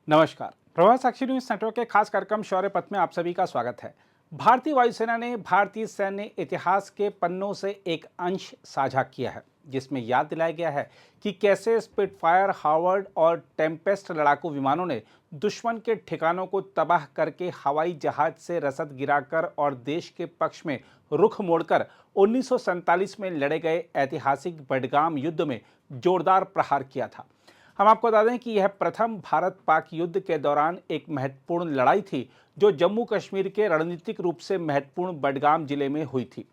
नमस्कार। प्रभात साक्षी news network के खास कार्यक्रम शौर्य पथ में आप सभी का स्वागत है। भारतीय वायुसेना ने भारतीय सैन्य इतिहास के पन्नों से एक अंश साझा किया है, जिसमें याद दिलाया गया है कि कैसे स्पिटफायर, हावर्ड और टेम्पेस्ट लड़ाकू विमानों ने दुश्मन के ठिकानों को तबाह करके हवाई जहाज से रसद गिराकर और देश के पक्ष में रुख मोड़कर 1947 में लड़े गए ऐतिहासिक बडगाम युद्ध में जोरदार प्रहार किया था। हम आपको बता दें कि यह प्रथम भारत पाक युद्ध के दौरान एक महत्वपूर्ण लड़ाई थी, जो जम्मू कश्मीर के रणनीतिक रूप से महत्वपूर्ण बडगाम जिले में हुई थी।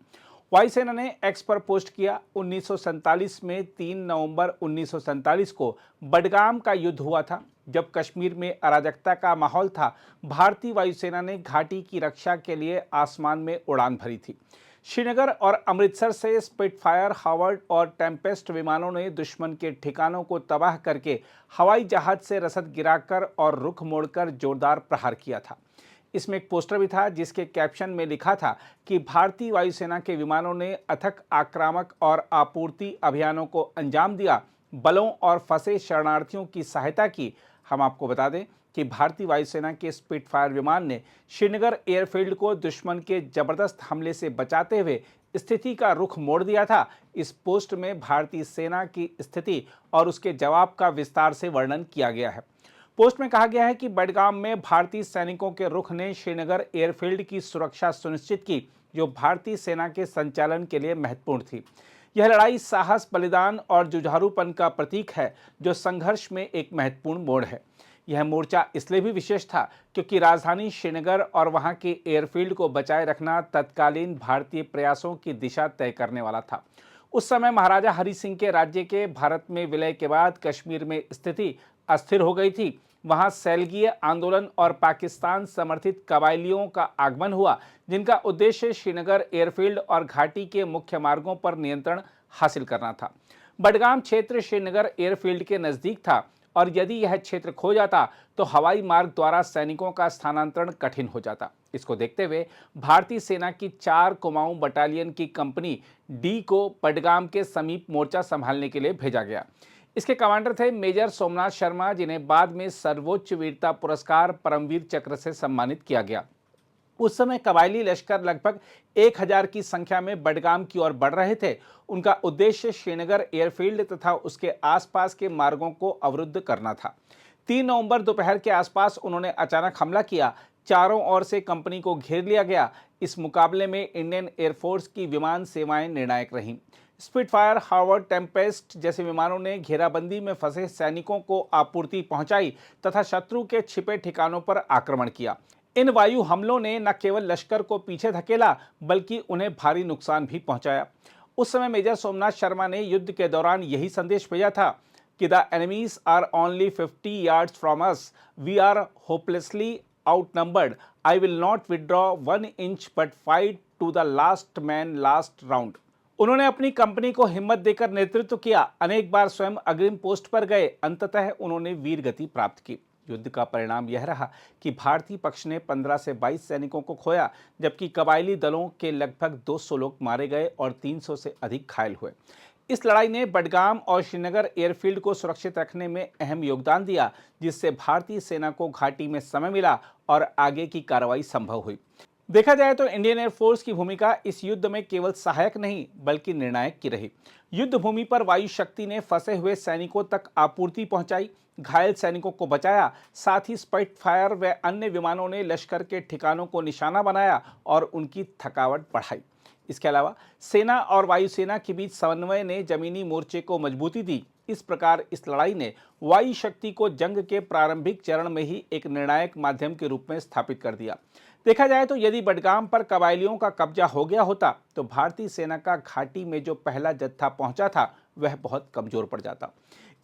वायुसेना ने एक्स पर पोस्ट किया, 1947 में 3 नवंबर 1947 को बडगाम का युद्ध हुआ था। जब कश्मीर में अराजकता का माहौल था, भारतीय वायुसेना ने घाटी की रक्षा के लिए आसमान में उड़ान भरी थी। श्रीनगर और अमृतसर से स्पिटफायर, हावर्ड और टेम्पेस्ट विमानों ने दुश्मन के ठिकानों को तबाह करके हवाई जहाज से रसद गिराकर और रुख मोड़कर जोरदार प्रहार किया था। इसमें एक पोस्टर भी था, जिसके कैप्शन में लिखा था कि भारतीय वायुसेना के विमानों ने अथक आक्रामक और आपूर्ति अभियानों को अंजाम दिया, बलों और फंसे शरणार्थियों की सहायता की। हम आपको बता दें कि भारतीय वायुसेना के स्पिटफायर विमान ने श्रीनगर एयरफील्ड को दुश्मन के जबरदस्त हमले से बचाते हुए स्थिति का रुख मोड़ दिया था। इस पोस्ट में भारतीय सेना की स्थिति और उसके जवाब का विस्तार से वर्णन किया गया है। पोस्ट में कहा गया है कि बडगाम में भारतीय सैनिकों के रुख ने श्रीनगर एयरफील्ड की सुरक्षा सुनिश्चित की, जो भारतीय सेना के संचालन के लिए महत्वपूर्ण थी। यह लड़ाई साहस, बलिदान और जुझारूपन का प्रतीक है, जो संघर्ष में एक महत्वपूर्ण मोड़ है। यह मोर्चा इसलिए भी विशेष था क्योंकि राजधानी श्रीनगर और वहां के एयरफील्ड को बचाए रखना तत्कालीन भारतीय प्रयासों की दिशा तय करने वाला था। उस समय महाराजा हरि सिंह के राज्य के भारत में विलय के बाद कश्मीर में स्थिति अस्थिर हो गई थी। वहां सैलगीय आंदोलन और पाकिस्तान समर्थित कबायलियों का आगमन हुआ, जिनका उद्देश्य श्रीनगर एयरफील्ड और घाटी के मुख्य मार्गों पर नियंत्रण हासिल करना था। बडगाम क्षेत्र श्रीनगर एयरफील्ड के नजदीक था और यदि यह क्षेत्र खो जाता तो हवाई मार्ग द्वारा सैनिकों का स्थानांतरण कठिन हो जाता। इसको देखते हुए भारतीय सेना की 4 कुमाऊं बटालियन की कंपनी डी को बडगाम के समीप मोर्चा संभालने के लिए भेजा गया। इसके कमांडर थे मेजर सोमनाथ शर्मा, जिन्हें बाद में सर्वोच्च वीरता पुरस्कार परमवीर चक्र से सम्मानित किया गया। उस समय कबायली लश्कर लगभग 1000 की संख्या में बडगाम की ओर बढ़ रहे थे। उनका उद्देश्य श्रीनगर एयरफील्ड तथा उसके आसपास के मार्गों को अवरुद्ध करना था। 3 नवंबर दोपहर के आसपास उन्होंने अचानक हमला किया। चारों ओर से कंपनी को घेर लिया गया। इस मुकाबले में इंडियन एयरफोर्स की विमान सेवाएं निर्णायक रहीं। स्पिटफायर, हावर्ड, टेम्पेस्ट जैसे विमानों ने घेराबंदी में फंसे सैनिकों को आपूर्ति पहुंचाई तथा शत्रु के छिपे ठिकानों पर आक्रमण किया। इन वायु हमलों ने न केवल लश्कर को पीछे धकेला, बल्कि उन्हें भारी नुकसान भी पहुंचाया। उस समय मेजर सोमनाथ शर्मा ने युद्ध के दौरान यही संदेश भेजा था कि the enemies are only 50 yards from us, we are hopelessly outnumbered, I will not withdraw 1 inch but fight to the last man last round. उन्होंने अपनी कंपनी को हिम्मत देकर नेतृत्व किया, अनेक बार स्वयं अग्रिम पोस्ट पर गए। अंततः उन्होंने वीर गति प्राप्त की। युद्ध का परिणाम यह रहा कि भारतीय पक्ष ने 15 से 22 सैनिकों को खोया, जबकि कबायली दलों के लगभग 200 लोग मारे गए और 300 से अधिक घायल हुए। इस लड़ाई ने बडगाम और श्रीनगर एयरफील्ड को सुरक्षित रखने में अहम योगदान दिया, जिससे भारतीय सेना को घाटी में समय मिला और आगे की कार्रवाई संभव हुई। देखा जाए तो इंडियन एयरफोर्स की भूमिका इस युद्ध में केवल सहायक नहीं, बल्कि निर्णायक की रही। युद्ध भूमि पर वायु शक्ति ने फंसे हुए सैनिकों तक आपूर्ति पहुंचाई, घायल सैनिकों को बचाया। साथ ही स्पिटफायर व अन्य विमानों ने लश्कर के ठिकानों को निशाना बनाया और उनकी थकावट बढ़ाई। इसके अलावा सेना और वायुसेना के बीच समन्वय ने जमीनी मोर्चे को मजबूती दी। इस प्रकार इस लड़ाई ने वायु शक्ति को जंग के प्रारंभिक चरण में ही एक निर्णायक माध्यम के रूप में स्थापित कर दिया। देखा जाए तो यदि बडगाम पर कबायलियों का कब्जा हो गया होता तो भारतीय सेना का घाटी में जो पहला जत्था पहुंचा था वह बहुत कमजोर पड़ जाता।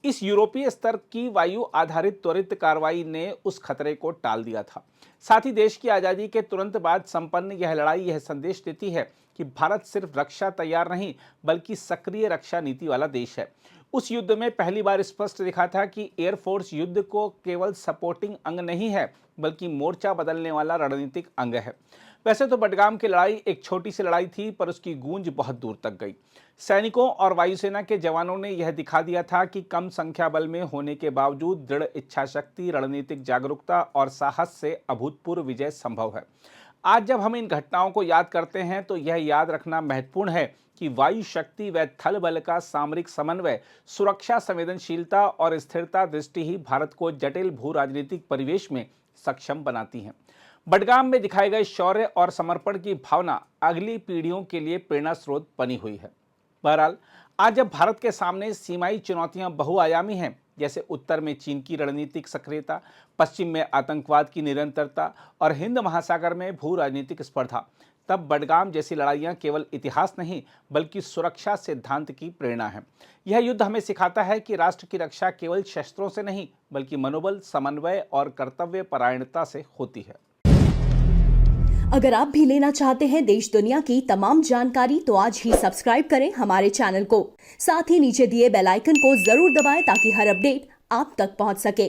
इस यूरोपीय स्तर की वायु आधारित त्वरित कार्रवाई ने उस खतरे को टाल दिया था। साथ ही देश की आज़ादी के तुरंत बाद संपन्न यह लड़ाई यह संदेश देती है कि भारत सिर्फ रक्षा तैयार नहीं, बल्कि सक्रिय रक्षा नीति वाला देश है। उस युद्ध में पहली बार स्पष्ट दिखा था कि एयरफोर्स युद्ध को केवल सपोर्टिंग अंग नहीं है, बल्कि मोर्चा बदलने वाला रणनीतिक अंग है। वैसे तो बडगाम की लड़ाई एक छोटी सी लड़ाई थी, पर उसकी गूंज बहुत दूर तक गई। सैनिकों और वायुसेना के जवानों ने यह दिखा दिया था कि कम संख्या बल में होने के बावजूद दृढ़ इच्छा शक्ति, रणनीतिक जागरूकता और साहस से अभूतपूर्व विजय संभव है। आज जब हम इन घटनाओं को याद करते हैं तो यह याद रखना महत्वपूर्ण है कि वायु शक्ति व थल बल का सामरिक समन्वय, सुरक्षा संवेदनशीलता और स्थिरता दृष्टि ही भारत को जटिल भू राजनीतिक परिवेश में सक्षम बनाती हैं। बडगाम में दिखाए गए शौर्य और समर्पण की भावना अगली पीढ़ियों के लिए प्रेरणा स्रोत बनी हुई है। बहरहाल, आज जब भारत के सामने सीमाई चुनौतियां बहुआयामी हैं, जैसे उत्तर में चीन की रणनीतिक सक्रियता, पश्चिम में आतंकवाद की निरंतरता और हिंद महासागर में भू राजनीतिक स्पर्धा, तब बडगाम जैसी लड़ाइयां केवल इतिहास नहीं बल्कि सुरक्षा सिद्धांत की प्रेरणा है। यह युद्ध हमें सिखाता है कि राष्ट्र की रक्षा केवल शस्त्रों से नहीं बल्कि मनोबल, समन्वय और कर्तव्य परायणता से होती है। अगर आप भी लेना चाहते हैं देश दुनिया की तमाम जानकारी तो आज ही सब्सक्राइब करें हमारे चैनल को। साथ ही नीचे दिए बेल आइकन को जरूर दबाएं ताकि हर अपडेट आप तक पहुंच सके।